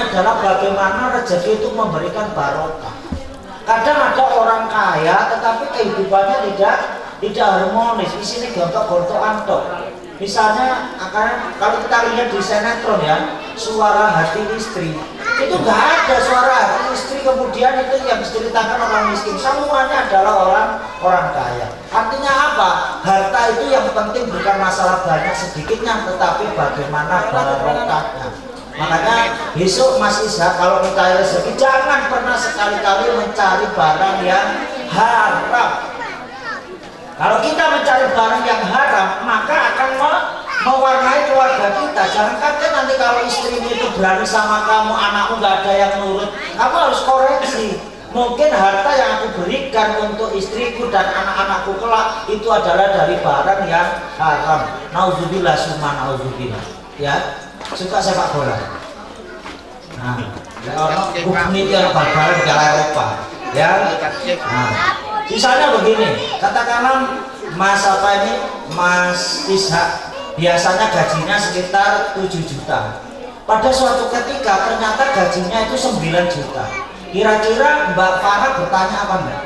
adalah bagaimana rezeki itu memberikan barokah. Kadang ada orang kaya tetapi kehidupannya tidak harmonis, isinya gontok-gontokan tok. Misalnya kalau kita lihat di sinetron ya, suara hati istri itu nggak ada suara hati istri, kemudian itu yang diceritakan orang miskin, semuanya adalah orang kaya. Artinya apa? Harta itu yang penting bukan masalah banyak sedikitnya, tetapi bagaimana barokahnya. Makanya besok Mas Ishak kalau minta rezeki jangan pernah sekali-kali mencari barang yang haram. Kalau kita mencari barang yang haram, maka akan mewarnai keluarga kita. Jangan kaget nanti kalau istrimu itu berani sama kamu, anakmu nggak ada yang nurut, kamu harus koreksi. Mungkin harta yang aku berikan untuk istriku dan anak-anakku kelak itu adalah dari barang yang haram. Nauzubillah summa nauzubillah. Ya, suka sepak bola. Nah, orang bukti yang bal-balan di Eropa. Ya. Nah, misalnya begini, katakanlah Mas Ishak biasanya gajinya sekitar 7 juta. Pada suatu ketika ternyata gajinya itu 9 juta. Kira-kira Mbak Farah bertanya apa enggak?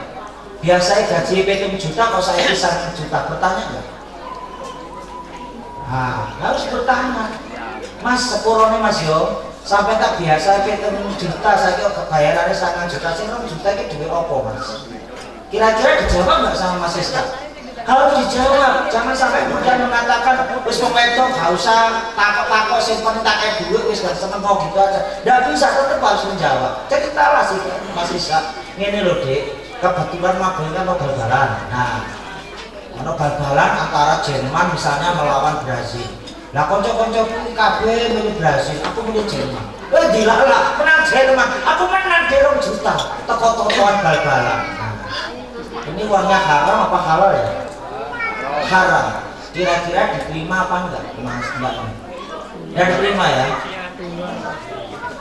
Biasanya gaji 7 juta, kok saya bisa 1 juta? Bertanya enggak? Nah, harus bertanya. Mas, sepurone Mas yo, sampai tak biasa 7 juta, saya kira bayarannya 1 juta, sih 2 juta itu duit apa Mas? Kira-kira dijawab nggak sama Mas Ishak? Harus dijawab, jangan sampai kemudian mengatakan wis wong wedok gak usah takok-takok simpen tak kayak duit wis gak seneng mau gitu aja. Nggak bisa, tetap harus menjawab. Jadi kita lah sih Mas Ishak, ini loh Dek, kebetulan mabel kan mau bal-balan. Nah, ono bal-balan antara Jerman misalnya melawan Brazil. Lah konco-konco kabeh milih Brazil, aku milih Jerman. Dilak-lak, menang Jerman, aku menang 2 juta. Teko-tekoan bal-balan. Ini uangnya haram apa halal ya? Haram. Kira-kira diterima apa enggak Mas Mbak? Ya diterima ya?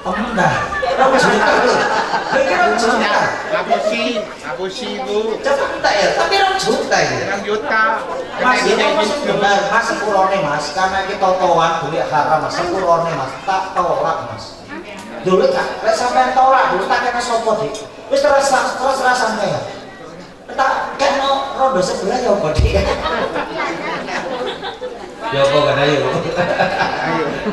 Enggak. 2 juta tuh. Kira 2 juta. Aku sih Bu. Cepat enggak ya? Tapi 2 juta ya? 2 juta. Mas ini masih benar. Mas sepurone Mas. Karena kita totoan duit haram Mas. Sepurone Mas. Tak tolak Mas. Dulu kan, sampai tolak dulu tak kena sopo dik. Wis terus rasanya ya. Tak kena rondo sebelah ya apa dia? Ya apa kan ayo?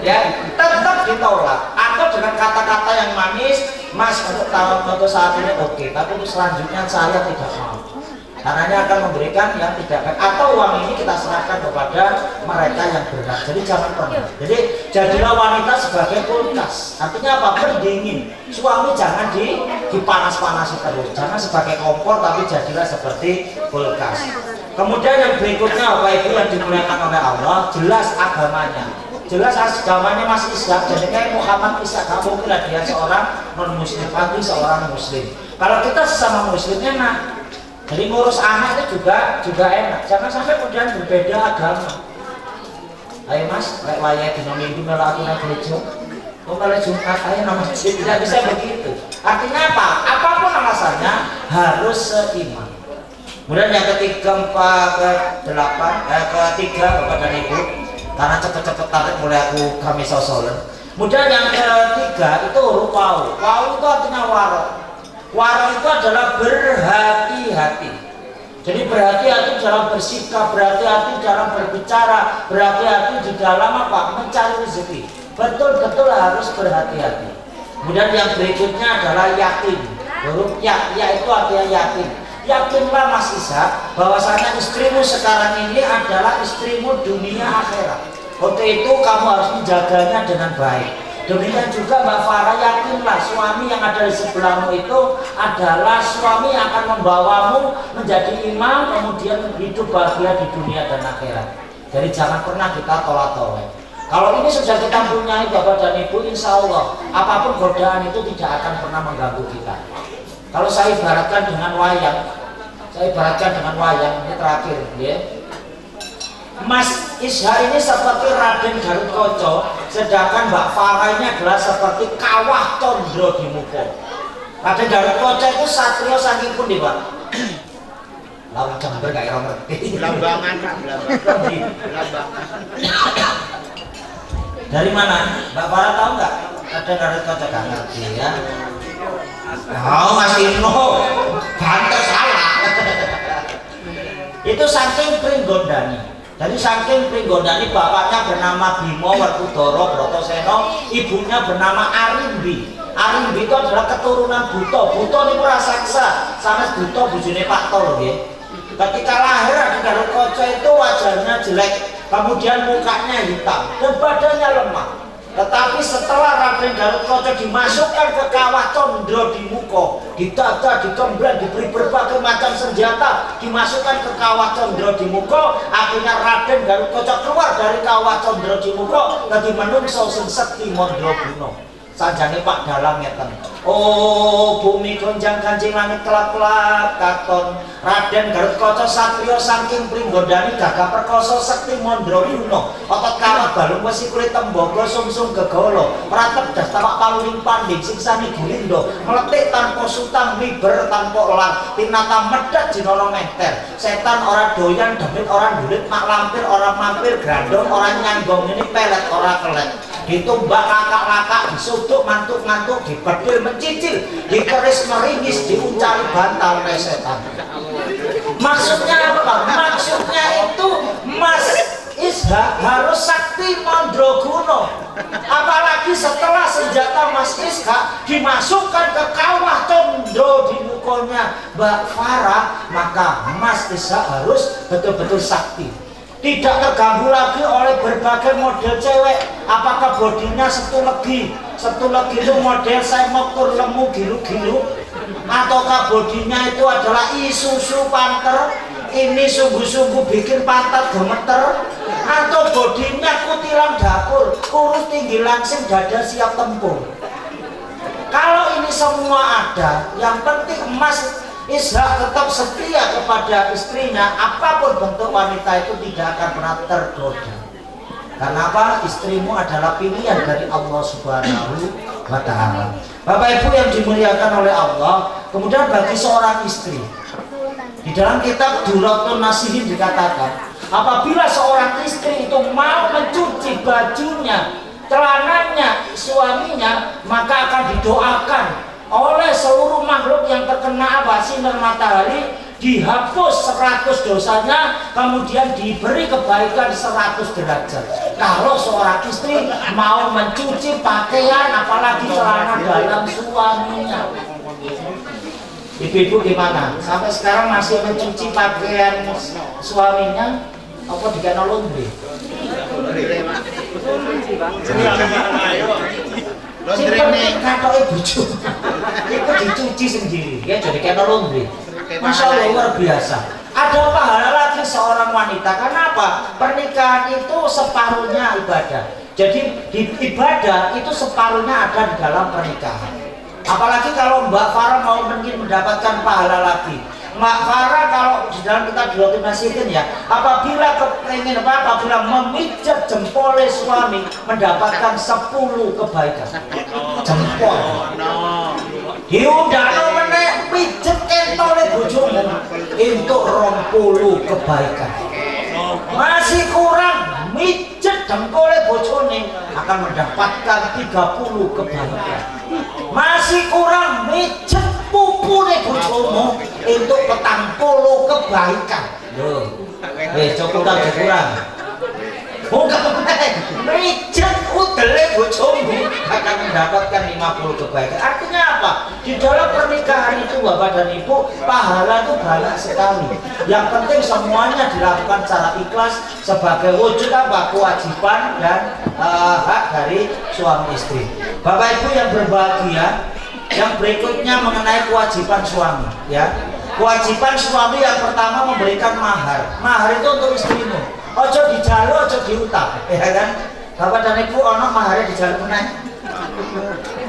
Ya tetap ditolak. Atau dengan kata-kata yang manis, Mas untuk tahun untuk saat ini oke, tapi untuk selanjutnya saya tidak mau. Karena akan memberikan yang tidak baik. Atau uang ini kita serahkan kepada mereka yang berhak. Jadi jangan pernah. Jadi jadilah wanita sebagai kulkas. Artinya apa? Pendingin. Suami jangan dipanas-panasi terus. Jangan sebagai kompor, tapi jadilah seperti kulkas. Kemudian yang berikutnya Bapak Ibu yang dimuliakan oleh Allah, jelas agamanya. Jelas agamanya Mas Ishak. Jadi kayak Muhammad Ishak, gak mungkin lah dia seorang non-muslim, tapi seorang muslim. Kalau kita sesama muslim enak. Jadi ngurus anak itu juga enak. Jangan sampai kemudian berbeda agama. Ayo Mas, lek wayahe dina Minggu melu aku nang gereja. Kok malah Jumat ayo nang masjid, tidak bisa begitu. Artinya apa? Apapun alasannya harus seiman. Kemudian yang ketiga, ketiga Bapak dan Ibu, karena cepet-cepet tarik mulai aku kami sosolen. Kemudian yang ketiga itu huruf wau. Wau itu artinya warok. Warok itu adalah berhati-hati. Jadi berhati-hati dalam bersikap, berhati-hati dalam berbicara, berhati-hati di dalam apa? Mencari rezeki. Betul-betul harus berhati-hati. Kemudian yang berikutnya adalah yakin. Huruf ya itu artinya yakin. Yakinlah Mas Ishak bahwasanya istrimu sekarang ini adalah istrimu dunia akhirat. Untuk itu kamu harus menjaganya dengan baik. Demikian juga Mbak Farah, yakinlah suami yang ada di sebelahmu itu adalah suami yang akan membawamu menjadi imam, kemudian hidup bahagia di dunia dan akhirat. Jadi jangan pernah kita tolak-tolak. Kalau ini sudah kita punyai Bapak dan Ibu, insya Allah apapun godaan itu tidak akan pernah mengganggu kita. Kalau saya ibaratkan dengan wayang, ini terakhir ya. Mas Ishak ini seperti Raden Garukoco, sedangkan Mbak Farah ini adalah seperti Kawah Condro di Muko. Raden Garukoco itu satrio saking pun di Pak. Lalu Jember gak kira ngerti. Belambangan Pak, belambangan. Dari mana? Mbak Farah tahu nggak? Kadang Gatot Kaca gak ngerti ya. Oh Mas Ino, banter salah. Itu saking Pringgondani. Jadi saking Pringgondani, bapaknya bernama Bimo Werkudara Bratasena, ibunya bernama Arimbi. Arimbi itu adalah keturunan Buto. Buto ini raksasa, sanes Buto bojone Pak Tol nggih. Ketika lahir Raden Gatot Kaca itu wajahnya jelek, kemudian mukanya hitam dan badannya lemah. Tetapi setelah Raden Gatot Kaca dimasukkan ke kawah Condro di Muko, didata, digembleng, diberi berbagai macam senjata, dimasukkan ke kawah Condro di Muko, akhirnya Raden Gatot Kaca keluar dari kawah Condro di Muko dadi manungsa sing sekti mandraguna. Sanjane Pak Dalang ngeten. Oh bumi gonjang ganjing langit kelap-kelap katon. Raden Gatot Kaca satriya saking Pringgondani gagah perkasa sekti mandraguna. Otot kawat balung wesi kulit tembaga sumsum gegala. Pratep das tapak paluring panding singsani gulindo. Meletik tanpa sutang miber tanpa elang. Tinata medhat jinana menter. Setan ora doyan demit ora ndulit mak lampir ora mampir grandong ora nyanggong ini pelet ora kelet. Ditumbak lakak-lakak, disuduk mantuk-mantuk, dibedil mencicil, dikeris meringis, diuncali bantal oleh setan. Maksudnya apa? Maksudnya itu Mas Ishak harus sakti mandraguna. Apalagi setelah senjata Mas Ishak dimasukkan ke kawah Condro di mukonya Mbak Farah, maka Mas Ishak harus betul-betul sakti. Tidak terganggu lagi oleh berbagai model cewek. Apakah bodinya setulegi itu model saya motor lemu gilu-gilu, ataukah bodinya itu adalah Isuzu Panther ini sungguh-sungguh bikin pantat gemeter, atau bodinya kutilang dapur kurus tinggi langsing dada siap tempur. Kalau ini semua ada, yang penting Mas Ishak tetap setia kepada istrinya, apapun bentuk wanita itu tidak akan pernah tergoda. Karena apa? Istrimu adalah pilihan dari Allah Subhanahu wa Ta'ala. Bapak Ibu yang dimuliakan oleh Allah, kemudian bagi seorang istri, di dalam kitab Duratun Nasihin dikatakan, apabila seorang istri itu mau mencuci bajunya, celananya suaminya, maka akan didoakan oleh seluruh makhluk yang terkena sinar matahari, dihapus 100 dosanya, kemudian diberi kebaikan 100 derajat. Kalau seorang istri mau mencuci pakaian, apalagi celana dalam suaminya. Ibu-ibu gimana? Sampai sekarang masih mencuci pakaian suaminya? Apa dikena laundry? Simpen katoke bojo. Itu dicuci sendiri, ya jadi kena laundry. Masya Allah luar biasa. Ada pahala lagi seorang wanita. Kenapa? Pernikahan itu separuhnya ibadah. Jadi di ibadah itu separuhnya ada di dalam pernikahan. Apalagi kalau Mbak Farah mau mendapatkan pahala lagi. Mbak Farah kalau di dalam kita dioptimasikan ya, apabila apabila memijat jempol suami mendapatkan 10 kebaikan. Jempol. Diundang meneh pijet kentole bojomu entuk 20 kebaikan. Masih kurang mijet jempole bojone akan mendapatkan 30 kebaikan. Masih kurang mijet pupune bojomu untuk 40 kebaikan. Loh. Cukup tak kurang. Bukan mijet udele bojomu akan mendapatkan 50 kebaikan. Artinya apa? Di dalam pernikahan itu Bapak dan Ibu, pahala itu banyak sekali. Yang penting semuanya dilakukan secara ikhlas sebagai wujud apa? Kewajiban dan hak dari suami istri. Bapak Ibu yang berbahagia, yang berikutnya mengenai kewajiban suami, ya. Kewajiban suami yang pertama memberikan mahar. Mahar itu untuk istrimu. Ojo dijalu, ojo diutang, ya kan? Bapak dan Ibu ono maharnya dijalu meneh.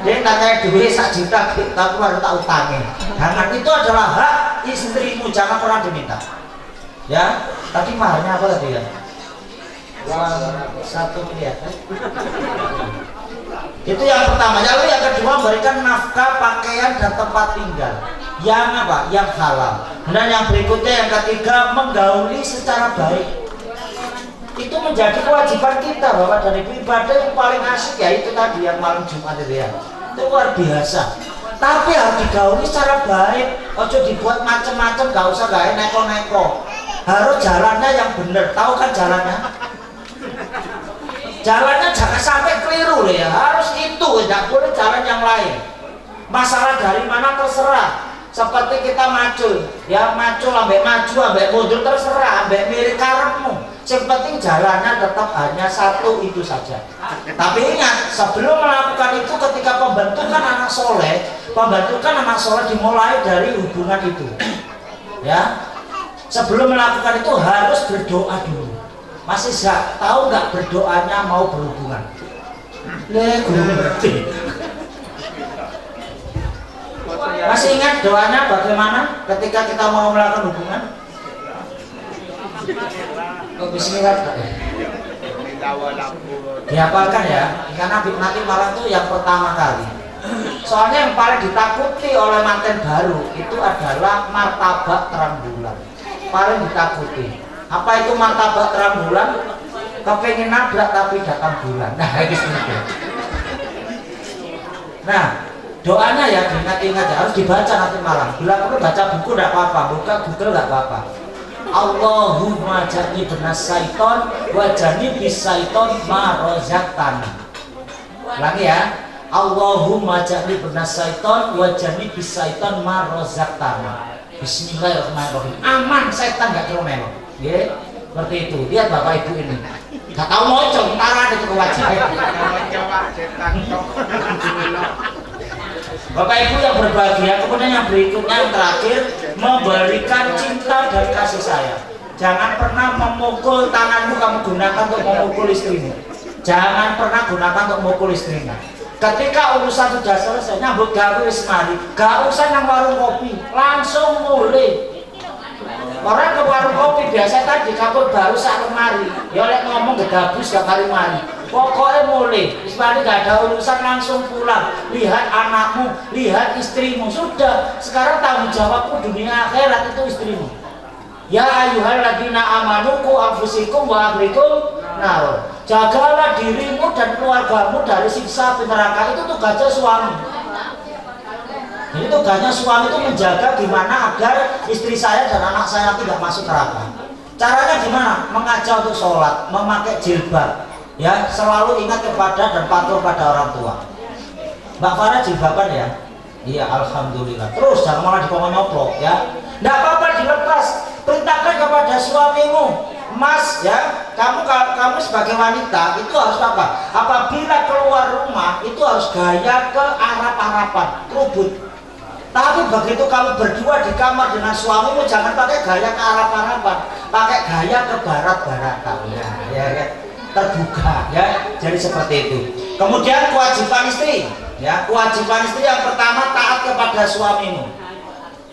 Dia tanya duit 1 juta, tapi harus tak utangin. Jangan, itu adalah hak istrimu, jangan pernah diminta. Ya, tadi maharnya apa tadi ya? Uang 1 miliar. Itu yang pertama. Lalu yang kedua memberikan nafkah, pakaian dan tempat tinggal. Yang apa? Yang halal. Dan yang berikutnya yang ketiga menggauli secara baik. itu menjadi kewajiban kita. Bapak dan Ibu, ibadah yang paling asik ya itu tadi yang malam Jumat itu ya, itu luar biasa. Tapi harus digauli secara baik, ojo dibuat macam-macam, gak usah gak neko-neko. Harus jalannya yang benar, tahu kan jalannya? Jalannya jangan sampai keliru loh ya, harus itu, tidak boleh jalan yang lain. Masalah dari mana terserah. Seperti kita macul, ya macul ambek maju ambek mundur terserah, ambek mirip karepmu. Yang penting jalannya tetap hanya satu itu saja. Tapi ingat, sebelum melakukan itu, ketika pembentukan anak soleh, dimulai dari hubungan itu. Ya, sebelum melakukan itu harus berdoa dulu. Masih tahu nggak berdoanya mau berhubungan? Guru ngerti. Masih ingat doanya bagaimana ketika kita mau melakukan hubungan? Oh, bismillah. Dihafalkan ya, karena nanti malam itu yang pertama kali. Soalnya yang paling ditakuti oleh manten baru itu adalah martabak terang bulan. Paling ditakuti. Apa itu martabak terang bulan? Kepengen nabrak tapi datang bulan. Nah, itu seperti. Nah, doanya ya diingat-ingat ya, harus dibaca nanti malam. Bila perlu baca buku tidak apa-apa, buka Google tidak apa-apa. Allahumma jani benas syaiton wa jani bis syaiton ma rozaqtana. Lagi ya, Allahumma jani benas syaiton wa jani bis syaiton ma rozaqtana. Bismillahirrahmanirrahim. Aman setan gak teromel. Ya, seperti itu. Lihat Bapak Ibu ini. Gak tahu moco, ntar ada kewajiban. Bapak Ibu yang berbahagia, kemudian yang berikutnya yang terakhir, memberikan cinta dan kasih sayang. Jangan pernah memukul tanganmu kamu gunakan untuk memukul istrimu. Jangan pernah gunakan untuk memukul istrimu. Ketika urusan sudah selesai, nyambut gawe wis mari, gak usah nang warung kopi, langsung mulai. Orang ke warung kopi biasa tadi kapur baru sak lemari, ya oleh ngomong gegabus gak mari-mari. Pokoknya mulai, istilahnya gak ada urusan, langsung pulang. Lihat anakmu, lihat istrimu. Sudah, sekarang tanggung jawabku dunia akhirat itu istrimu. Ya ayyuhalladzina amanu qu anfusakum wa ahlikum nar. Jagalah dirimu dan keluargamu dari siksa api neraka. Itu tugasnya suami. Jadi tugasnya suami itu menjaga gimana agar istri saya dan anak saya tidak masuk neraka. Caranya gimana? Mengajak untuk sholat, memakai jilbab. Ya, selalu ingat kepada dan patuh pada orang tua. Mbak Farah jilbaban ya? Iya, alhamdulillah. Terus jangan malah dikongkong ya. Nggak apa-apa dilepas. Perintahkan kepada suamimu, Mas ya, kamu sebagai wanita itu harus apa? Apabila keluar rumah itu harus gaya ke Arab-Araban, kerubut. Tapi begitu kamu berdua di kamar dengan suamimu jangan pakai gaya ke Arab-Araban, pakai gaya ke Barat-Baratan. Ya. Terbuka ya, jadi seperti itu. Kemudian kewajiban istri ya, kewajiban istri yang pertama taat kepada suamimu.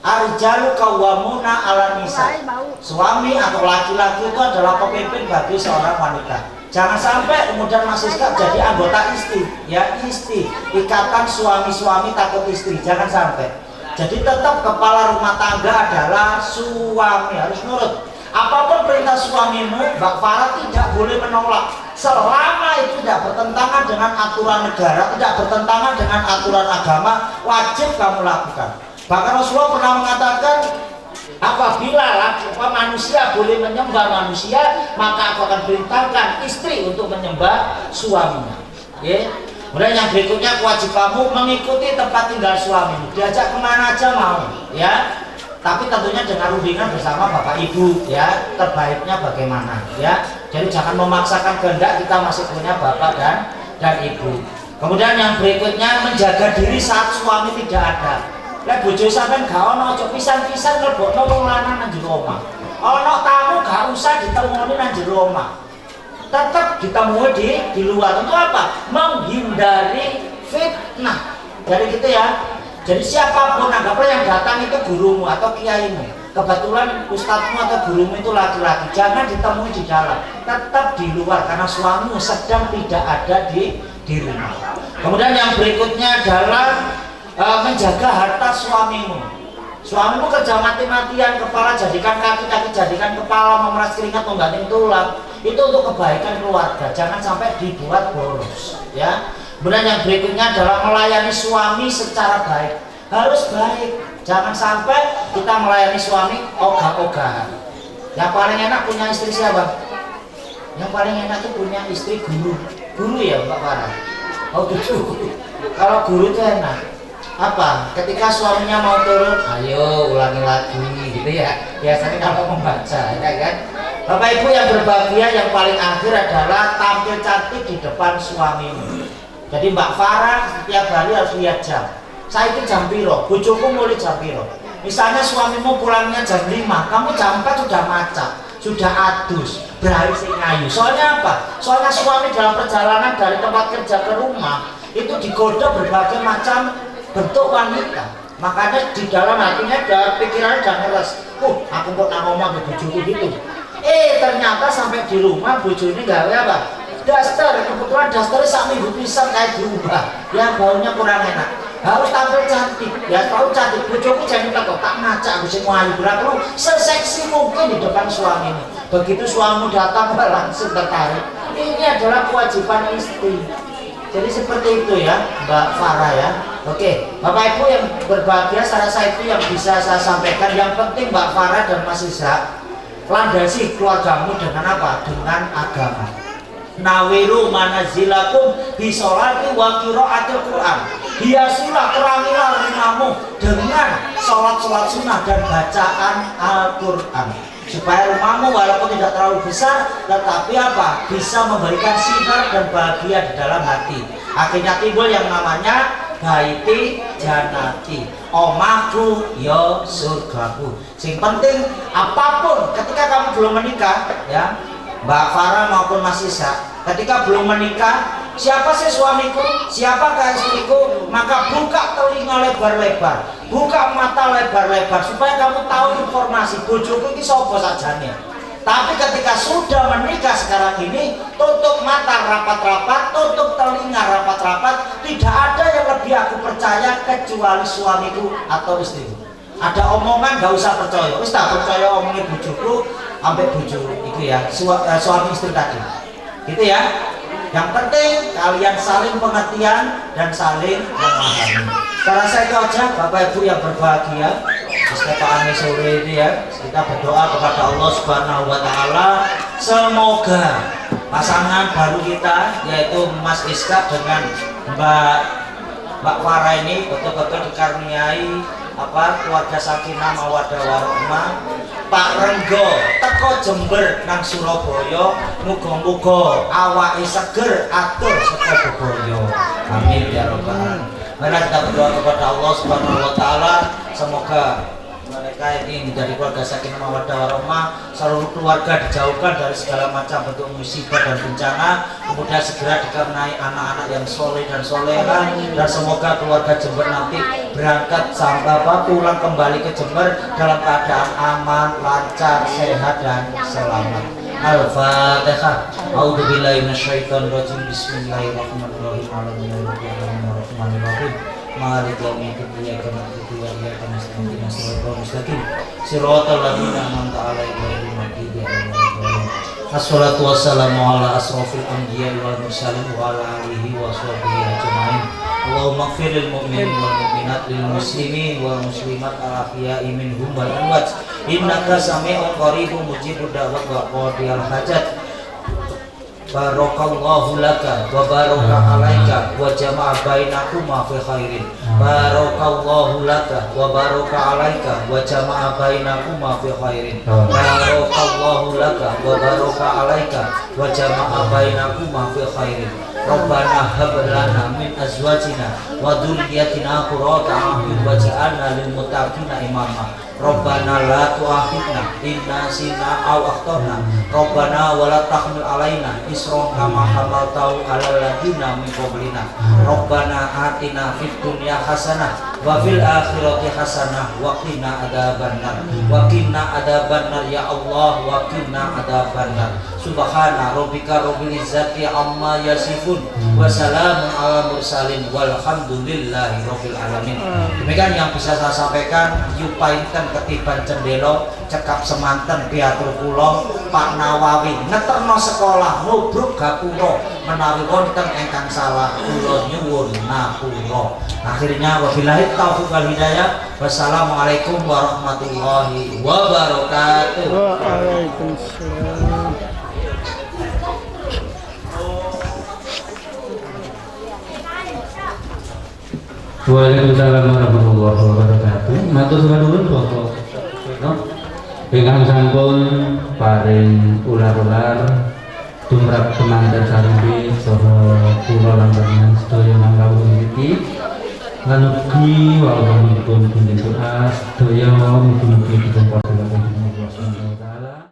Ar-rijalu qawwamuna 'alan nisa. Suami atau laki-laki itu adalah pemimpin bagi seorang wanita. Jangan sampai kemudian Mas Siska jadi anggota istri ya, istri ikatan suami-suami takut istri, jangan sampai. Jadi tetap kepala rumah tangga adalah suami, harus nurut. Apapun perintah suamimu, Mbak Farah tidak boleh menolak selama itu tidak bertentangan dengan aturan negara, tidak bertentangan dengan aturan agama, wajib kamu lakukan. Bahkan Rasulullah pernah mengatakan, apabila manusia boleh menyembah manusia, maka aku akan perintahkan istri untuk menyembah suaminya. Ya. Kemudian yang berikutnya kewajibanmu mengikuti tempat tinggal suamimu, diajak kemana aja mau, ya. Tapi tentunya dengan rundingan bersama Bapak Ibu ya, terbaiknya bagaimana ya. Jadi jangan memaksakan kehendak, kita masih punya Bapak dan Ibu. Kemudian yang berikutnya menjaga diri saat suami tidak ada. Lek bojo sampean gak ono aja pisan-pisan nglebokno wong lanang nang jero omah. Ono tamu gak usah ditemoni nang jero omah. Tetap ditemui di luar. Untuk apa? Menghindari fitnah. Jadi gitu ya. Jadi siapapun anggaplah yang datang itu gurumu atau kiaimu, kebetulan ustadzmu atau gurumu itu laki-laki, jangan ditemui di dalam, tetap di luar karena suamimu sedang tidak ada di rumah. Kemudian yang berikutnya adalah menjaga harta suamimu. Suamimu kerja mati-matian, kepala jadikan kaki, kaki jadikan kepala, memeras keringat, membanting tulang. itu untuk kebaikan keluarga, jangan sampai dibuat boros ya. Kemudian yang berikutnya adalah melayani suami secara baik, harus baik, jangan sampai kita melayani suami ogah-ogahan. Yang paling enak punya istri siapa? Yang paling enak itu punya istri guru ya Mbak Farah. Oh gitu. Kalau guru itu enak. Apa? Ketika suaminya mau turun, ayo ulangi lagi gitu ya. Biasanya kalau membaca, ya kan? Bapak Ibu yang berbahagia, yang paling akhir adalah tampil cantik di depan suamimu. Jadi Mbak Farah setiap hari harus lihat jam. Saya itu jam piro, bojoku mulai jam piro. Misalnya suamimu pulangnya jam 5, kamu jam 4 sudah macet, sudah adus, berhasil ngayu. Soalnya apa? Soalnya suami dalam perjalanan dari tempat kerja ke rumah itu digoda berbagai macam bentuk wanita. Makanya di dalam hatinya ada pikirannya udah ngeres. Aku kok nak ngomong ke bojoku gitu. Ternyata sampai di rumah bojo ini gawe apa? Daster, kebetulan dasternya sak minggu pisan kayak berubah. Ya baunya kurang enak. Harus tampil cantik, ya tahu cantik. Bojoku jangan kok tak macak aku sing ayu berarti seseksi mungkin di depan suamimu. Begitu suamimu datang langsung tertarik. Ini adalah kewajiban istri. Jadi seperti itu ya Mbak Farah ya. Oke, Bapak Ibu yang berbahagia, saya rasa itu yang bisa saya sampaikan. Yang penting Mbak Farah dan Mas Ishak, landasi keluargamu dengan apa? Dengan agama. Nawiru manazilakum bisolati wa qiraatil Quran. Hiasilah, terangilah rumahmu dengan sholat-sholat sunnah dan bacaan Al-Quran, supaya rumahmu walaupun tidak terlalu besar tetapi apa? Bisa memberikan sinar dan bahagia di dalam hati. Akhirnya timbul yang namanya baiti janati, omahku yo surgaku. Sing penting apapun ketika kamu belum menikah ya Mbak Farah maupun Mas Ishak, ketika belum menikah, siapa sih suamiku, siapakah istriku, maka buka telinga lebar-lebar, buka mata lebar-lebar supaya kamu tahu informasi bojoku ini sapa sajane. Tapi ketika sudah menikah sekarang ini, tutup mata rapat-rapat, tutup telinga rapat-rapat. Tidak ada yang lebih aku percaya kecuali suamiku atau istriku. Ada omongan gak usah percaya, wis tak percaya omongin bojoku sampai bojo itu ya, suami istri tadi. Gitu ya. Yang penting kalian saling pengertian dan saling memahami. Karena saya itu aja Bapak Ibu yang berbahagia. Kesempatan sore ini ya, kita berdoa kepada Allah Subhanahu wa taala semoga pasangan baru kita yaitu Mas Ishak dengan Mbak Farah ini betul-betul dikaruniai keluarga sakinah mawaddah warahmah. Pak Renggo teko Jember nang Surabaya, muga-muga awake seger atur saka bebaya. Amin ya rabbal alamin. Mari kita berdoa kepada Allah Subhanahu wa taala semoga mereka ini menjadi keluarga sakinah mawaddah warahmah, seluruh keluarga dijauhkan dari segala macam bentuk musibah dan bencana, kemudian segera dikaruniai anak-anak yang soleh dan soleha, dan semoga keluarga Jember nanti berangkat sampai pulang kembali ke Jember dalam keadaan aman, lancar, sehat dan selamat. Al-Fatihah. A'udzubillahi minasyaitonir rajim. Bismillahirrahmanirrahim. Alhamdulillahirrahmanirrahim. Malik yaumiddin. Iyyaka na'budu wa iyyaka nasta'in. Ihdinas siratal mustaqim. Siratal ladzina an'amta 'alaihim ghairil maghdubi 'alaihim waladdallin. Assalatu wassalamu ala asrofil anbiya'i wal mursalin wa ala alihi wa sahbihi ajma'in. Allahumma ighfir lil mu'minin wal mu'minat, lil muslimin wal muslimat al ahya'i minhum wal amwat. Innaka sami'un qaribun mujibud da'wat wa qadiyal hajat. Barakallahu laka wa baraka alaika wa jama'a bainakuma fi khairin. Barakallahu laka wa baraka alaika wa jama'a bainakuma fi khairin. Barakallahu laka wa baraka alaika wa jama'a bainakuma fi khairin. Rabbana hab lana min azwajina wa dhurriyyatina qurrata a'yun waj'alna lil muttaqina imama. Rabbana la tu'akhidna in nasina aw akhtana. Rabbana wa la tahmil alaina isran kama hamaltahu 'alal ladzina min qablina. Rabbana atina fid dunya hasanah wa fil akhirati hasanah wa qina adzabannar wa qina adzabannar ya Allah wa qina adzabannar. Subhana rabbika rabbil izzati amma yasifun wa salamun ala mursalin walhamdulillahi rabbil alamin. Demikian yang bisa saya sampaikan. Yupainten ketiban cendelo cekap semanten piatur kula Pak Nawawi ngeterno sekolah nubruk gapura menawi wonten ingkang salah kula nyuwun ngapura. Akhirnya wabillahi taufiq wal hidayah. Wassalamualaikum warahmatullahi wabarakatuh. Waalaikumsalam. Waalaikumsalam warahmatullahi wabarakatuh. Matur suwun Bapak. Ingkang sampun paring ular-ular tumrap semanten sarembi saha kula lan panjenengan sedaya mangkawuh niki. Lan ugi wonten pun doa sedaya mugi-mugi dipun